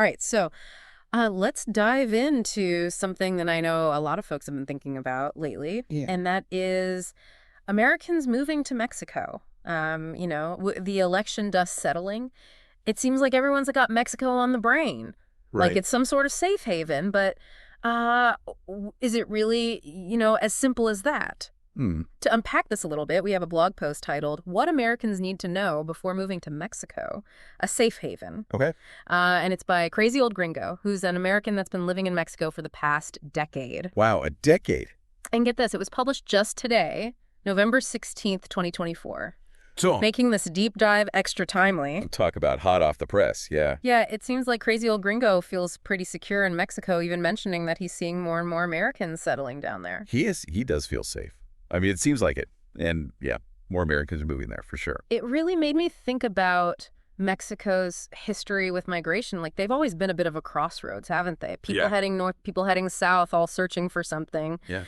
All right, so let's dive into something that I know a lot of folks have been thinking about lately, Yeah. and that is Americans moving to Mexico. The election dust settling, it seems like everyone's got Mexico on the brain, like Right. it's some sort of safe haven, but uh, is it really, as simple as that? Hmm. To unpack this a little bit, we have a blog post titled, What Americans Need to Know Before Moving to Mexico, a Safe Haven. Okay. And it's by Crazy Old Gringo, who's an American that's been living in Mexico for the past decade. Wow, a decade. And get this, it was published just today, November 16th, 2024, So, making this deep dive extra timely. talk about hot off the press. Yeah. Yeah, it seems like Crazy Old Gringo feels pretty secure in Mexico, even mentioning that he's seeing more and more Americans settling down there. He does feel safe. I mean, it seems like it. And yeah, more Americans are moving there for sure. It really made me think about Mexico's history with migration. Like, they've always been a bit of a crossroads, haven't they? People Yeah. heading north, people heading south, all searching for something. Yeah.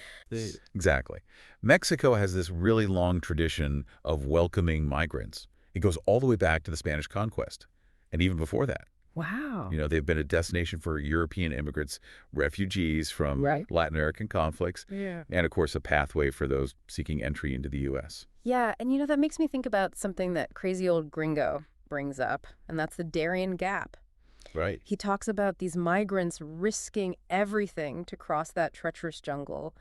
Exactly. Mexico has this really long tradition of welcoming migrants. It goes all the way back to the Spanish conquest. And even before that, Wow. they've been a destination for European immigrants, refugees from Right. Latin American conflicts, Yeah. and of course, a pathway for those seeking entry into the U.S. Yeah, and that makes me think about something that Crazy Old Gringo brings up, and that's the Darien Gap. Right. He talks about these migrants risking everything to cross that treacherous jungle,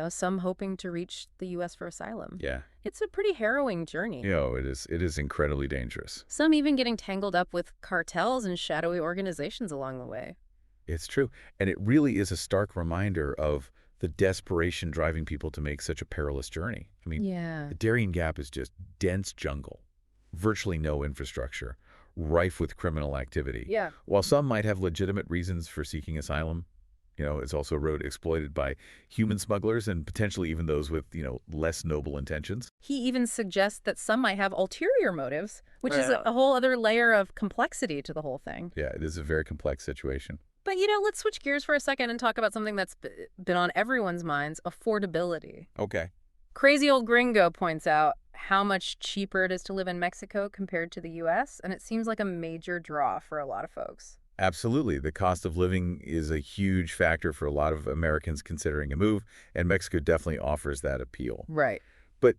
some hoping to reach the U.S. for asylum. Yeah. It's a pretty harrowing journey. It is incredibly dangerous. Some even getting tangled up with cartels and shadowy organizations along the way. It's true. And it really is a stark reminder of the desperation driving people to make such a perilous journey. I mean, Yeah. the Darien Gap is just dense jungle, virtually no infrastructure, rife with criminal activity. Yeah. While some might have legitimate reasons for seeking asylum, it's also a road exploited by human smugglers and potentially even those with, less noble intentions. He even suggests that some might have ulterior motives, which is Well. a whole other layer of complexity to the whole thing. Yeah, it is a very complex situation. But, let's switch gears for a second and talk about something that's been on everyone's minds, affordability. Okay. Crazy Old Gringo points out how much cheaper it is to live in Mexico compared to the U.S., and it seems like a major draw for a lot of folks. Absolutely. The cost of living is a huge factor for a lot of Americans considering a move, and Mexico definitely offers that appeal. Right. But,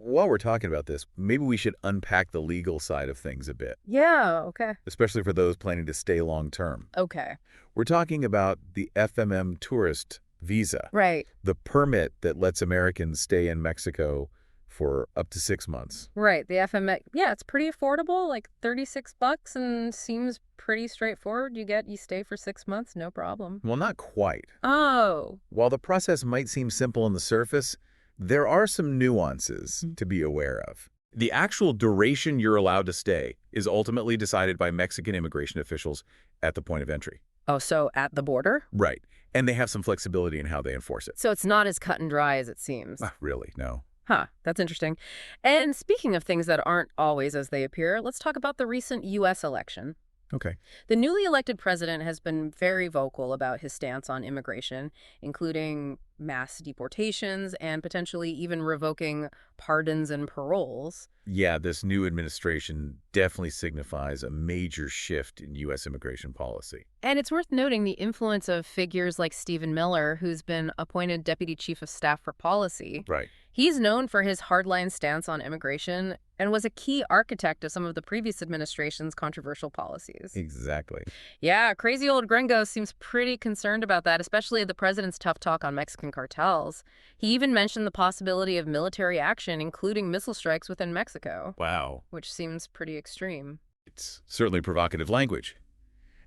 while we're talking about this, maybe we should unpack the legal side of things a bit, Yeah, okay. especially for those planning to stay long term. Okay. We're talking about the FMM tourist visa, Right. the permit that lets Americans stay in Mexico for up to 6 months. Right. The FMX, yeah, it's pretty affordable, like $36, and seems pretty straightforward. You stay for 6 months, no problem. Well, not quite. Oh. While the process might seem simple on the surface, there are some nuances Mm. to be aware of. The actual duration you're allowed to stay is ultimately decided by Mexican immigration officials at the point of entry. Oh, so at the border? Right. And they have some flexibility in how they enforce it. So it's not as cut and dry as it seems. Really, no. Huh, that's interesting. And speaking of things that aren't always as they appear, let's talk about the recent U.S. election. Okay. The newly elected president has been very vocal about his stance on immigration, including mass deportations and potentially even revoking pardons and paroles. Yeah, this new administration definitely signifies a major shift in U.S. immigration policy. And it's worth noting the influence of figures like Stephen Miller, who's been appointed Deputy Chief of Staff for Policy. Right. He's known for his hardline stance on immigration and was a key architect of some of the previous administration's controversial policies. Exactly. Yeah, Crazy Old Gringo seems pretty concerned about that, especially the president's tough talk on Mexican cartels. He even mentioned the possibility of military action, including missile strikes within Mexico, Wow. which seems pretty extreme. It's certainly provocative language.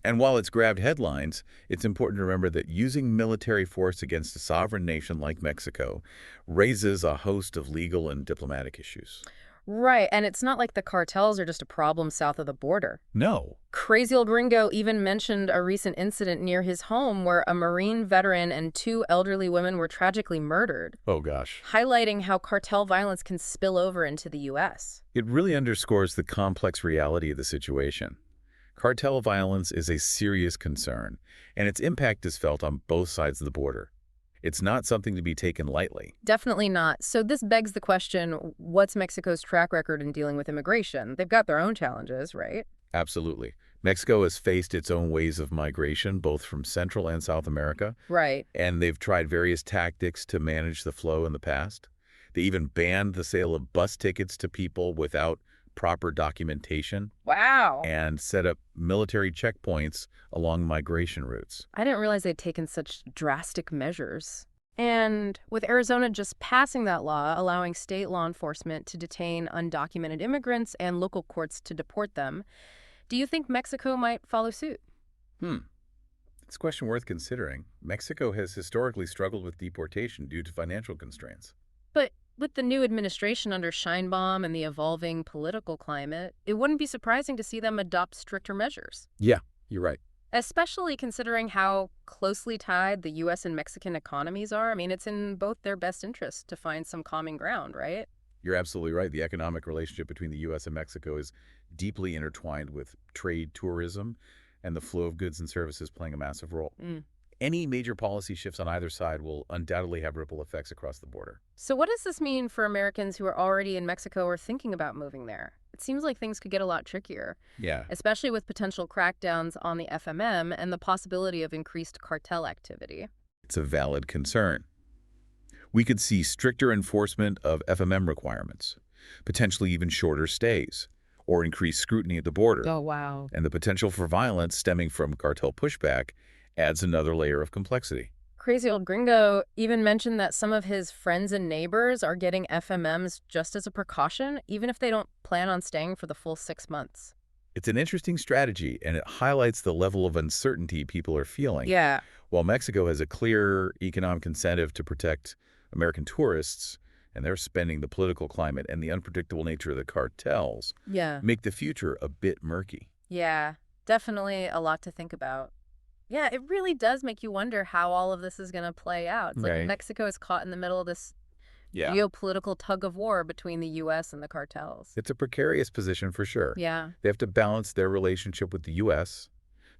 And while it's grabbed headlines, it's important to remember that using military force against a sovereign nation like Mexico raises a host of legal and diplomatic issues. Right, and it's not like the cartels are just a problem south of the border. No. Crazy Old Gringo even mentioned a recent incident near his home where a Marine veteran and two elderly women were tragically murdered, Oh, gosh. highlighting how cartel violence can spill over into the U.S. It really underscores the complex reality of the situation. Cartel violence is a serious concern, and its impact is felt on both sides of the border. It's not something to be taken lightly. Definitely not. So this begs the question, what's Mexico's track record in dealing with immigration? They've got their own challenges, right? Absolutely. Mexico has faced its own waves of migration, both from Central and South America, Right. and they've tried various tactics to manage the flow in the past. They even banned the sale of bus tickets to people without proper documentation Wow. and set up military checkpoints along migration routes. I didn't realize they'd taken such drastic measures. And with Arizona just passing that law, allowing state law enforcement to detain undocumented immigrants and local courts to deport them, do you think Mexico might follow suit? Hmm. It's a question worth considering. Mexico has historically struggled with deportation due to financial constraints. But with the new administration under Scheinbaum and the evolving political climate, it wouldn't be surprising to see them adopt stricter measures, Yeah, you're right. especially considering how closely tied the U.S. and Mexican economies are. I mean, it's in both their best interests to find some common ground, right? You're absolutely right. The economic relationship between the U.S. and Mexico is deeply intertwined with trade, tourism, and the flow of goods and services playing a massive role. Mm. Any major policy shifts on either side will undoubtedly have ripple effects across the border. So what does this mean for Americans who are already in Mexico or thinking about moving there? It seems like things could get a lot trickier, Yeah, especially with potential crackdowns on the FMM and the possibility of increased cartel activity. it's a valid concern. We could see stricter enforcement of FMM requirements, potentially even shorter stays, or increased scrutiny at the border. Oh, wow. And the potential for violence stemming from cartel pushback adds another layer of complexity. Crazy Old Gringo even mentioned that some of his friends and neighbors are getting FMMs just as a precaution, even if they don't plan on staying for the full 6 months. It's an interesting strategy, and it highlights the level of uncertainty people are feeling. Yeah. While Mexico has a clear economic incentive to protect American tourists, and they're spending, the political climate and the unpredictable nature of the cartels Yeah. make the future a bit murky. Yeah. Definitely a lot to think about. Yeah, it really does make you wonder how all of this is going to play out. It's like Right. Mexico is caught in the middle of this Yeah. geopolitical tug of war between the U.S. and the cartels. It's a precarious position for sure. Yeah, They have to balance their relationship with the U.S.,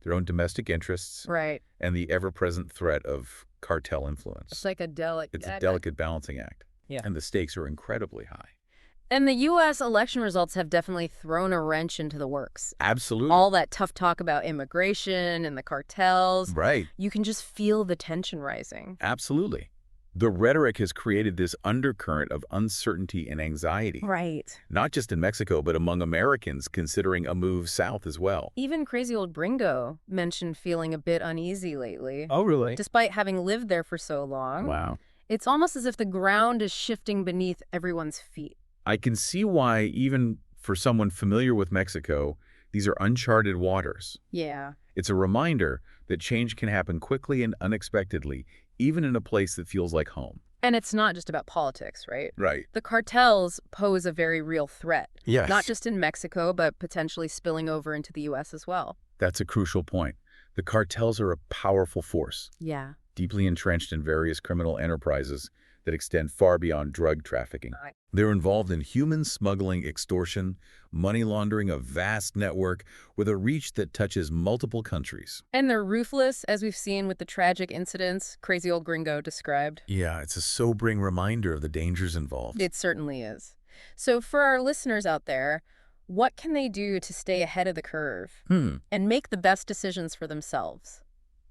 their own domestic interests, right. and the ever-present threat of cartel influence. It's like a It's a delicate balancing act. Yeah. And the stakes are incredibly high. And the U.S. election results have definitely thrown a wrench into the works. Absolutely. All that tough talk about immigration and the cartels, Right. you can just feel the tension rising. Absolutely. The rhetoric has created this undercurrent of uncertainty and anxiety, Right. not just in Mexico, but among Americans considering a move south as well. Even Crazy Old Gringo mentioned feeling a bit uneasy lately. Oh, really? Despite having lived there for so long, Wow. it's almost as if the ground is shifting beneath everyone's feet. I can see why, even for someone familiar with Mexico, these are uncharted waters. Yeah. It's a reminder that change can happen quickly and unexpectedly, even in a place that feels like home. And it's not just about politics, right? Right. The cartels pose a very real threat, Yes. not just in Mexico, but potentially spilling over into the U.S. as well. That's a crucial point. The cartels are a powerful force, Yeah. deeply entrenched in various criminal enterprises that extend far beyond drug trafficking. Right. They're involved in human smuggling, extortion, money laundering, a vast network with a reach that touches multiple countries. And they're ruthless, as we've seen with the tragic incidents Crazy Old Gringo described. Yeah, it's a sobering reminder of the dangers involved. It certainly is. So for our listeners out there, what can they do to stay ahead of the curve and make the best decisions for themselves?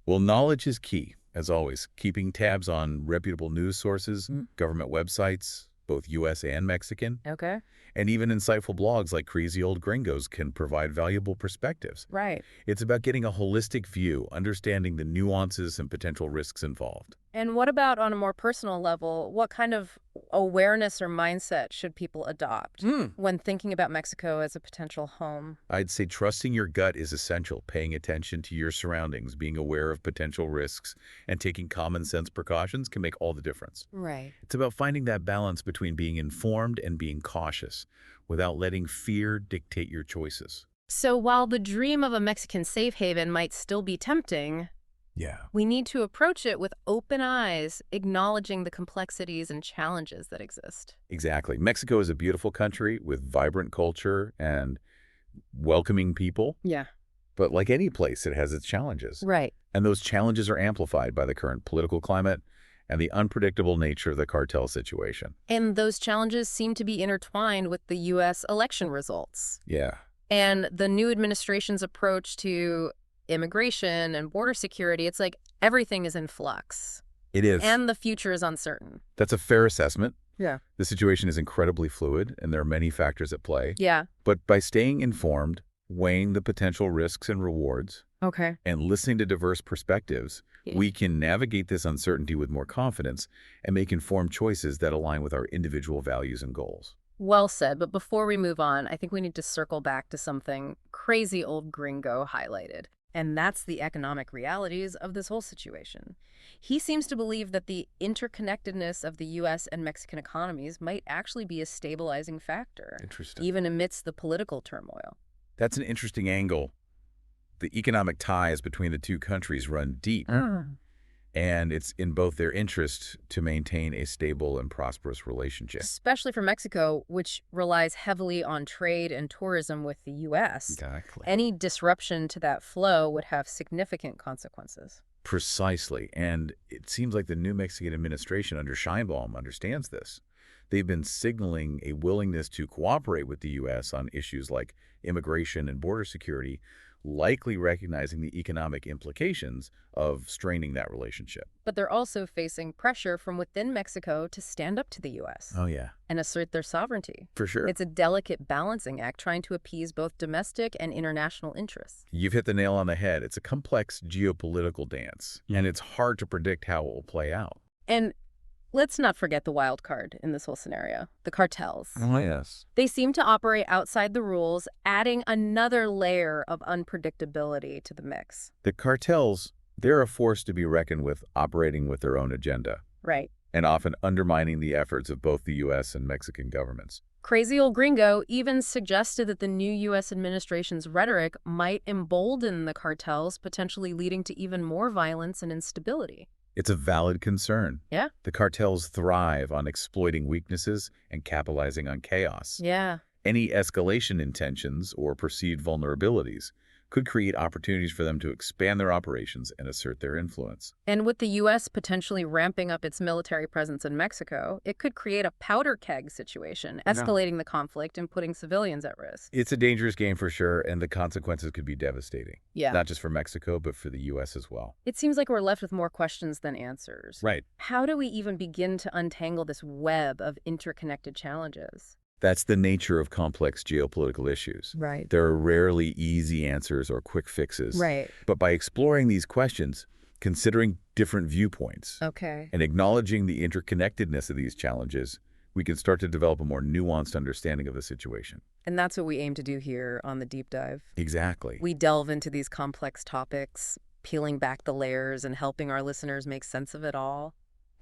Well, knowledge is key, as always. Keeping tabs on reputable news sources, government websites, both U.S. and Mexican, Okay. and even insightful blogs like Crazy Old Gringos can provide valuable perspectives. Right. It's about getting a holistic view, understanding the nuances and potential risks involved. And what about on a more personal level? What kind of awareness or mindset should people adopt when thinking about Mexico as a potential home? I'd say trusting your gut is essential, paying attention to your surroundings, being aware of potential risks, and taking common sense precautions can make all the difference. Right. It's about finding that balance between being informed and being cautious, without letting fear dictate your choices. So while the dream of a Mexican safe haven might still be tempting, Yeah. we need to approach it with open eyes, acknowledging the complexities and challenges that exist. Exactly. Mexico is a beautiful country with vibrant culture and welcoming people, Yeah. but like any place, it has its challenges. Right. And those challenges are amplified by the current political climate and the unpredictable nature of the cartel situation. And those challenges seem to be intertwined with the U.S. election results. Yeah. And the new administration's approach to immigration and border security, it's like everything is in flux It is. and the future is uncertain. That's a fair assessment. Yeah. The situation is incredibly fluid, and there are many factors at play. Yeah. But by staying informed, weighing the potential risks and rewards, Okay. and listening to diverse perspectives, Yeah. we can navigate this uncertainty with more confidence and make informed choices that align with our individual values and goals. Well said. But before we move on, I think we need to circle back to something crazy old gringo highlighted. And that's the economic realities of this whole situation. He seems to believe that the interconnectedness of the U.S. and Mexican economies might actually be a stabilizing factor, Interesting. even amidst the political turmoil. That's an interesting angle. The economic ties between the two countries run deep, and it's in both their interest to maintain a stable and prosperous relationship. Especially for Mexico, which relies heavily on trade and tourism with the U.S. Exactly. Any disruption to that flow would have significant consequences. Precisely. And it seems like the new Mexican administration under Sheinbaum understands this. They've been signaling a willingness to cooperate with the U.S. on issues like immigration and border security, likely recognizing the economic implications of straining that relationship. But they're also facing pressure from within Mexico to stand up to the U.S. Oh, yeah. and assert their sovereignty. For sure. It's a delicate balancing act trying to appease both domestic and international interests. You've hit the nail on the head. It's a complex geopolitical dance, and it's hard to predict how it will play out. And let's not forget the wild card in this whole scenario, the cartels. Oh, yes. They seem to operate outside the rules, adding another layer of unpredictability to the mix. The cartels, they're a force to be reckoned with, operating with their own agenda, Right. and often undermining the efforts of both the U.S. and Mexican governments. Crazy old gringo even suggested that the new U.S. administration's rhetoric might embolden the cartels, potentially leading to even more violence and instability. It's a valid concern. Yeah. The cartels thrive on exploiting weaknesses and capitalizing on chaos. Yeah. Any escalation intentions or perceived vulnerabilities could create opportunities for them to expand their operations and assert their influence. And with the U.S. potentially ramping up its military presence in Mexico, it could create a powder keg situation, escalating the conflict and putting civilians at risk. It's a dangerous game for sure, and the consequences could be devastating. Yeah. Not just for Mexico, but for the U.S. as well. It seems like we're left with more questions than answers. Right. How do we even begin to untangle this web of interconnected challenges? That's the nature of complex geopolitical issues. Right. There are rarely easy answers or quick fixes. Right. But by exploring these questions, considering different viewpoints, Okay. and acknowledging the interconnectedness of these challenges, we can start to develop a more nuanced understanding of the situation. And that's what we aim to do here on the deep dive. Exactly. We delve into these complex topics, peeling back the layers and helping our listeners make sense of it all.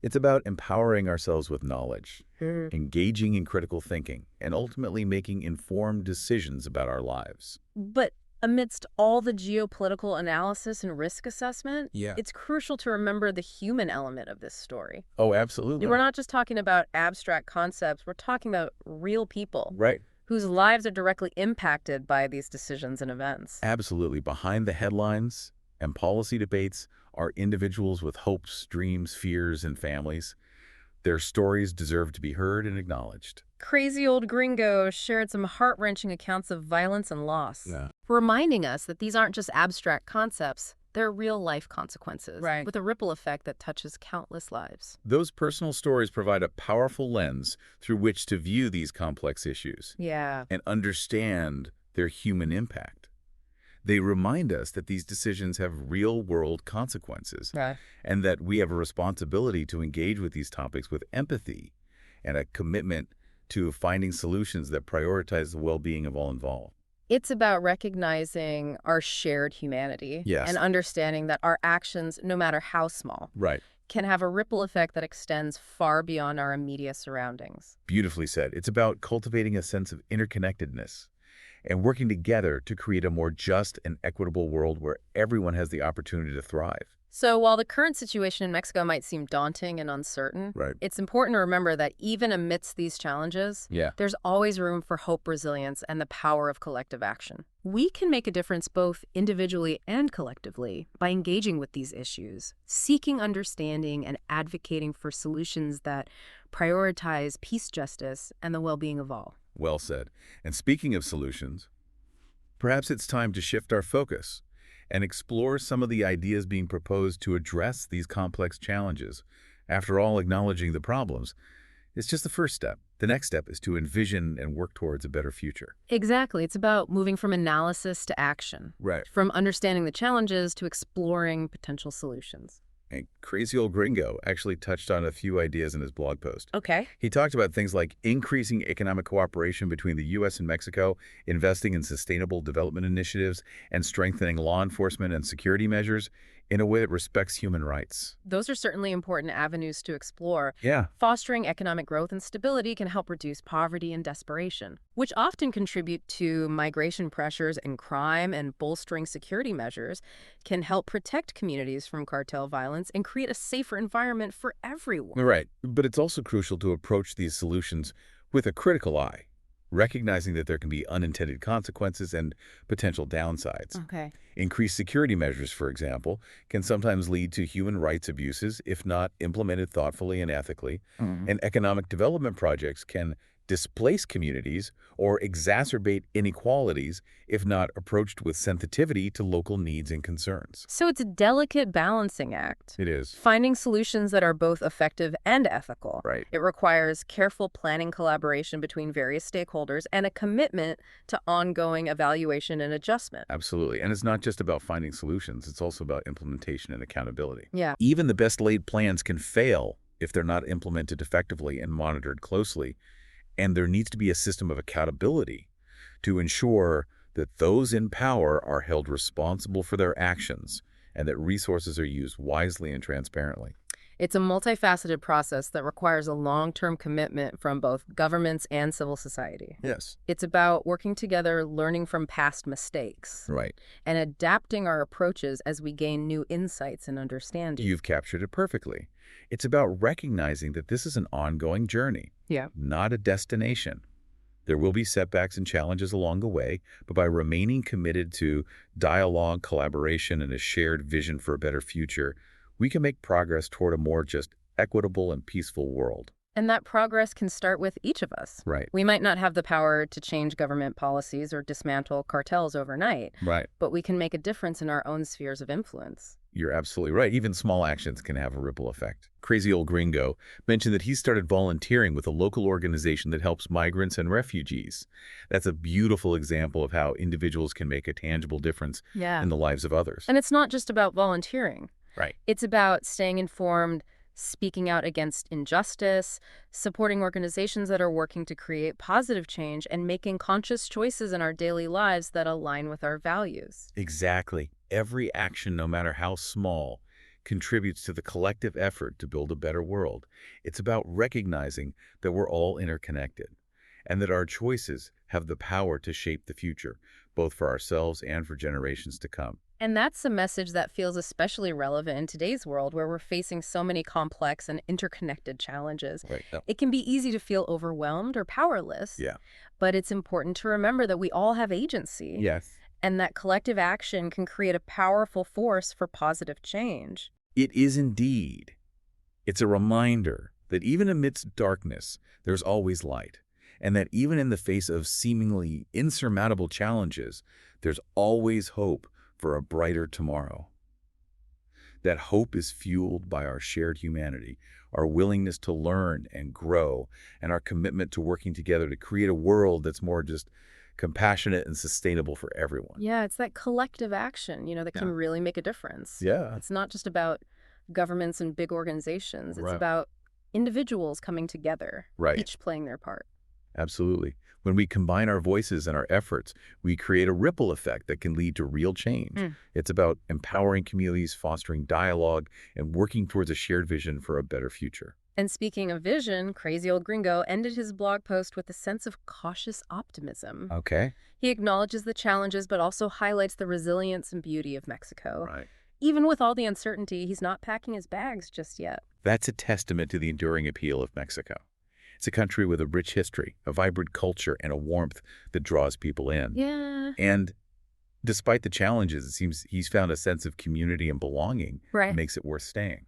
It's about empowering ourselves with knowledge, engaging in critical thinking, and ultimately making informed decisions about our lives. But amidst all the geopolitical analysis and risk assessment, it's crucial to remember the human element of this story. Oh, absolutely. We're not just talking about abstract concepts, we're talking about real people. Right. Whose lives are directly impacted by these decisions and events. Absolutely. Behind the headlines and policy debates are individuals with hopes, dreams, fears, and families. Their stories deserve to be heard and acknowledged. Crazy old gringo shared some heart-wrenching accounts of violence and loss, reminding us that these aren't just abstract concepts, they're real-life consequences, with a ripple effect that touches countless lives. Those personal stories provide a powerful lens through which to view these complex issues and understand their human impact. They remind us that these decisions have real-world consequences and that we have a responsibility to engage with these topics with empathy and a commitment to finding solutions that prioritize the well-being of all involved. It's about recognizing our shared humanity and understanding that our actions, no matter how small, can have a ripple effect that extends far beyond our immediate surroundings. Beautifully said. It's about cultivating a sense of interconnectedness and working together to create a more just and equitable world where everyone has the opportunity to thrive. So while the current situation in Mexico might seem daunting and uncertain, it's important to remember that even amidst these challenges, there's always room for hope, resilience, and the power of collective action. We can make a difference both individually and collectively by engaging with these issues, seeking understanding, and advocating for solutions that prioritize peace, justice, and the well-being of all. Well said. And speaking of solutions, Perhaps it's time to shift our focus and explore some of the ideas being proposed to address these complex challenges. After all, acknowledging the problems is just the first step. The next step is to envision and work towards a better future. Exactly. It's about moving from analysis to action, Right. from understanding the challenges to exploring potential solutions. And Crazy Old Gringo actually touched on a few ideas in his blog post. Okay. He talked about things like increasing economic cooperation between the U.S. and Mexico, investing in sustainable development initiatives, and strengthening law enforcement and security measures in a way that respects human rights. Those are certainly important avenues to explore. Yeah, Fostering economic growth and stability can help reduce poverty and desperation, which often contribute to migration pressures and crime, and bolstering security measures can help protect communities from cartel violence and create a safer environment for everyone. right. But it's also crucial to approach these solutions with a critical eye, recognizing that there can be unintended consequences and potential downsides. Okay. Increased security measures, for example, can sometimes lead to human rights abuses if not implemented thoughtfully and ethically, and economic development projects can displace communities or exacerbate inequalities if not approached with sensitivity to local needs and concerns. So it's a delicate balancing act. It is. Finding solutions that are both effective and ethical. Right. It requires careful planning, collaboration between various stakeholders, and a commitment to ongoing evaluation and adjustment. Absolutely. And it's not just about finding solutions, it's also about implementation and accountability. Yeah. Even the best laid plans can fail if they're not implemented effectively and monitored closely. And there needs to be a system of accountability to ensure that those in power are held responsible for their actions and that resources are used wisely and transparently. It's a multifaceted process that requires a long-term commitment from both governments and civil society. Yes. It's about working together, learning from past mistakes, Right. and adapting our approaches as we gain new insights and understanding. You've captured it perfectly. It's about recognizing that this is an ongoing journey, Yeah. not a destination. There will be setbacks and challenges along the way, but by remaining committed to dialogue, collaboration, and a shared vision for a better future, we can make progress toward a more just equitable and peaceful world. And that progress can start with each of us. Right. We might not have the power to change government policies or dismantle cartels overnight, Right. but we can make a difference in our own spheres of influence. You're absolutely right. Even small actions can have a ripple effect. Crazy Old Gringo mentioned that he started volunteering with a local organization that helps migrants and refugees. That's a beautiful example of how individuals can make a tangible difference Yeah. in the lives of others. And it's not just about volunteering. Right. It's about staying informed, speaking out against injustice, supporting organizations that are working to create positive change, and making conscious choices in our daily lives that align with our values. Exactly. Every action, no matter how small, contributes to the collective effort to build a better world. It's about recognizing that we're all interconnected and that our choices have the power to shape the future, both for ourselves and for generations to come. And that's a message that feels especially relevant in today's world where we're facing so many complex and interconnected challenges. Right. It can be easy to feel overwhelmed or powerless, Yeah. but it's important to remember that we all have agency. Yes. And that collective action can create a powerful force for positive change. It is indeed. It's a reminder that even amidst darkness, there's always light, and that even in the face of seemingly insurmountable challenges, there's always hope for a brighter tomorrow. That hope is fueled by our shared humanity, our willingness to learn and grow, and our commitment to working together to create a world that's more just compassionate and sustainable for everyone. Yeah, it's that collective action, that can Yeah. really make a difference. Yeah. It's not just about governments and big organizations. It's Right. about individuals coming together, Right. each playing their part. Absolutely. When we combine our voices and our efforts, we create a ripple effect that can lead to real change. Mm. It's about empowering communities, fostering dialogue, and working towards a shared vision for a better future. And speaking of vision, Crazy Old Gringo ended his blog post with a sense of cautious optimism. Okay. He acknowledges the challenges, but also highlights the resilience and beauty of Mexico. Right. Even with all the uncertainty, he's not packing his bags just yet. That's a testament to the enduring appeal of Mexico. It's a country with a rich history, a vibrant culture, and a warmth that draws people in. Yeah. And despite the challenges, it seems he's found a sense of community and belonging Right. that makes it worth staying.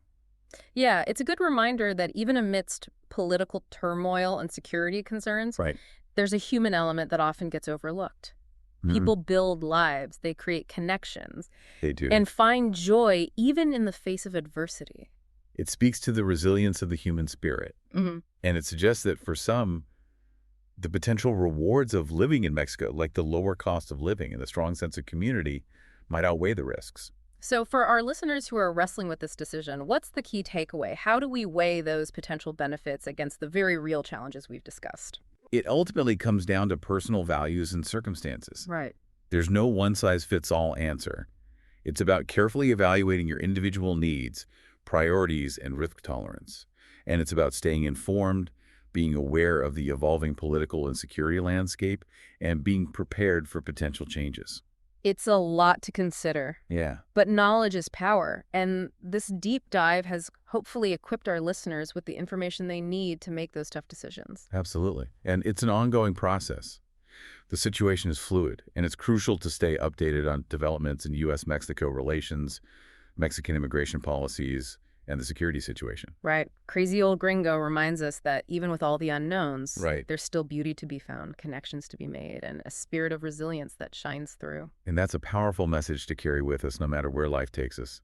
Yeah, it's a good reminder that even amidst political turmoil and security concerns, Right. there's a human element that often gets overlooked. Mhm. People build lives, they create connections, They do. and find joy even in the face of adversity. It speaks to the resilience of the human spirit, Hmm. and it suggests that for some, the potential rewards of living in Mexico, like the lower cost of living and the strong sense of community, might outweigh the risks. So, for our listeners who are wrestling with this decision, what's the key takeaway? How do we weigh those potential benefits against the very real challenges we've discussed? It ultimately comes down to personal values and circumstances. Right. There's no one-size-fits-all answer. It's about carefully evaluating your individual needs, priorities, and risk tolerance. And it's about staying informed, being aware of the evolving political and security landscape, and being prepared for potential changes. It's a lot to consider, Yeah, but knowledge is power, and this deep dive has hopefully equipped our listeners with the information they need to make those tough decisions. absolutely. And it's an ongoing process. The situation is fluid, and it's crucial to stay updated on developments in U.S.-Mexico relations, Mexican immigration policies, and the security situation. Right. Crazy old gringo reminds us that even with all the unknowns, Right. there's still beauty to be found, connections to be made, and a spirit of resilience that shines through. And that's a powerful message to carry with us no matter where life takes us.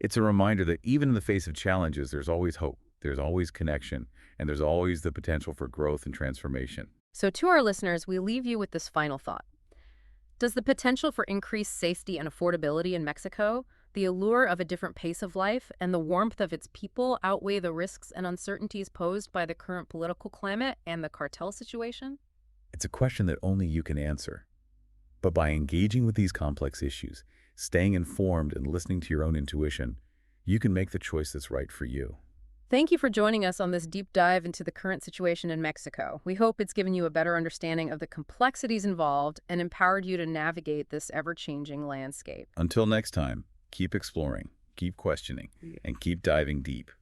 It's a reminder that even in the face of challenges, there's always hope, there's always connection, and there's always the potential for growth and transformation. So, to our listeners, we leave you with this final thought. Does the potential for increased safety and affordability in Mexico, the allure of a different pace of life, and the warmth of its people outweigh the risks and uncertainties posed by the current political climate and the cartel situation? It's a question that only you can answer. But by engaging with these complex issues, staying informed and listening to your own intuition, you can make the choice that's right for you. Thank you for joining us on this deep dive into the current situation in Mexico. We hope it's given you a better understanding of the complexities involved and empowered you to navigate this ever-changing landscape. Until next time, keep exploring, keep questioning, and keep diving deep.